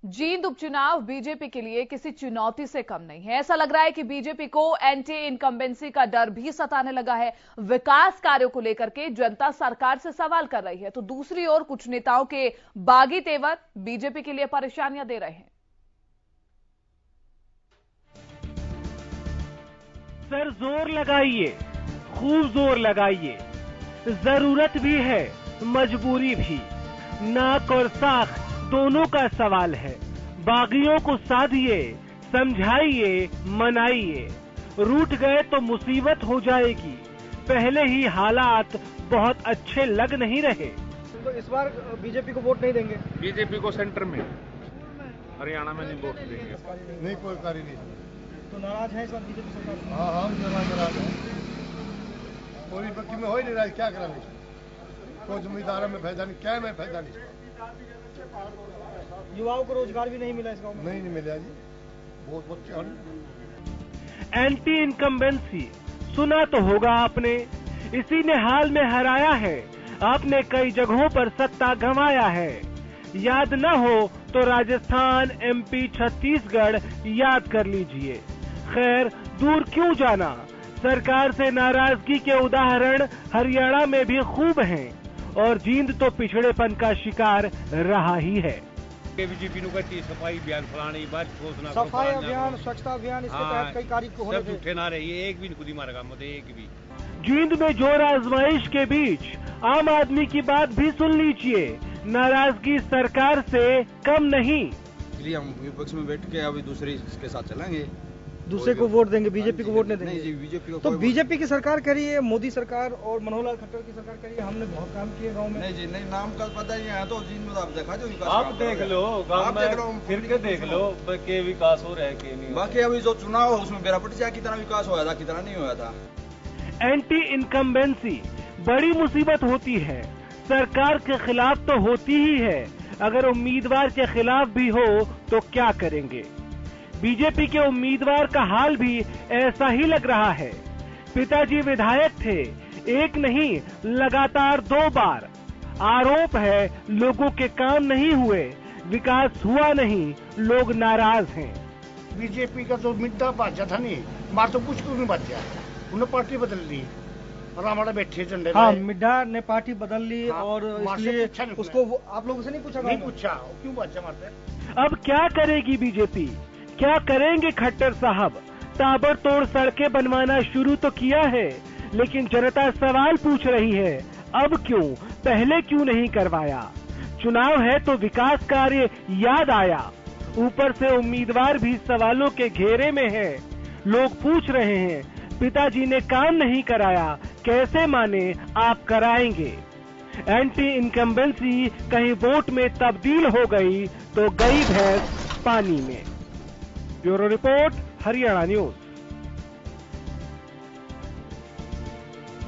जींद उपचुनाव बीजेपी के लिए किसी चुनौती से कम नहीं है। ऐसा लग रहा है कि बीजेपी को एंटी इनकम्बेंसी का डर भी सताने लगा है। विकास कार्यों को लेकर के जनता सरकार से सवाल कर रही है, तो दूसरी ओर कुछ नेताओं के बागी तेवर बीजेपी के लिए परेशानियां दे रहे हैं। सर जोर लगाइए, खूब जोर लगाइए, जरूरत भी है, मजबूरी भी। नाक और साख दोनों का सवाल है। बागियों को साधिए, समझाइए, मनाइए। रूठ गए तो मुसीबत हो जाएगी। पहले ही हालात बहुत अच्छे लग नहीं रहे। तो इस बार बीजेपी को वोट नहीं देंगे। बीजेपी को सेंटर में, हरियाणा में नहीं वोट देंगे। नहीं, कोई कार्य नहीं। तो नाराज है इस बार बीजेपी सरकार। हाँ, नाराज है। पूरी पक्की में हो ही नहीं रहा, क्या कराने कोई जिम्मेदार में फायदा नहीं, क्या में फायदा नहीं। युवाओं को रोजगार भी नहीं मिला इस गांव में। नहीं मिला जी, बहुत बच्चे। एंटी इनकम्बेंसी सुना तो होगा आपने, इसी ने हाल में हराया है। आपने कई जगहों पर सत्ता गंवाया है। याद न हो तो राजस्थान, एमपी, छत्तीसगढ़ याद कर लीजिए। खैर, दूर क्यों जाना, सरकार से नाराजगी के उदाहरण हरियाणा में भी खूब हैं और जींद तो पिछड़ेपन का शिकार रहा ही है। बीजेपी सफाई अभियान फलानी बात घोषणा, सफाई अभियान, स्वच्छता अभियान, इसके तहत कई कार्य हो रहे थे। उठे ना रही, एक भी खुदी मारेगा मुझे, एक भी। जींद में जोर आजमाइश के बीच आम आदमी की बात भी सुन लीजिए। नाराजगी सरकार से कम नहीं। इसलिए हम विपक्ष में बैठ के अभी दूसरे के साथ चलेंगे। दूसरे को वोट देंगे, बीजेपी को वोट नहीं देंगे। नहीं जी, बीजेपी को तो बीजेपी की सरकार करी है, मोदी सरकार और मनोहर लाल खट्टर की सरकार करी है। हमने बहुत काम किए गांव में। नहीं जी, नहीं, नाम का पता ही है। तो जींद में आप देखा जो विकास, आप देख लो, गांव में फिर के देख लो के विकास हो रहा है कि नहीं। बाकी अभी जो चुनाव है उसमें बेरापटी से कितना विकास हुआ था, कितना नहीं हुआ था। एंटी इनकम्बेंसी बड़ी मुसीबत होती है। सरकार के खिलाफ तो होती ही है, अगर उम्मीदवार के खिलाफ भी हो तो क्या करेंगे। बीजेपी के उम्मीदवार का हाल भी ऐसा ही लग रहा है। पिताजी विधायक थे, एक नहीं लगातार 2 बार। आरोप है लोगों के काम नहीं हुए, विकास हुआ नहीं, लोग नाराज हैं। बीजेपी का जो मिड्डा बाजा था नहीं, मार तो कुछ क्यों नहीं बचा, उन्होंने पार्टी बदल ली और हमारा बैठे झंडे। हाँ, मिड्डा ने पार्टी बदल ली। हाँ, और इसलिए उसको आप लोगों से नहीं पूछा? नहीं पूछा, क्यों बच्चा मारते। अब क्या करेगी बीजेपी, क्या करेंगे खट्टर साहब? ताबड़तोड़ सड़कें बनवाना शुरू तो किया है, लेकिन जनता सवाल पूछ रही है, अब क्यों, पहले क्यों नहीं करवाया? चुनाव है तो विकास कार्य याद आया। ऊपर से उम्मीदवार भी सवालों के घेरे में है। लोग पूछ रहे हैं, पिताजी ने काम नहीं कराया, कैसे माने आप कराएंगे? एंटी इनकम्बेंसी कहीं वोट में तब्दील हो गई तो गई भैंस पानी में। Bureau report, Haryana news.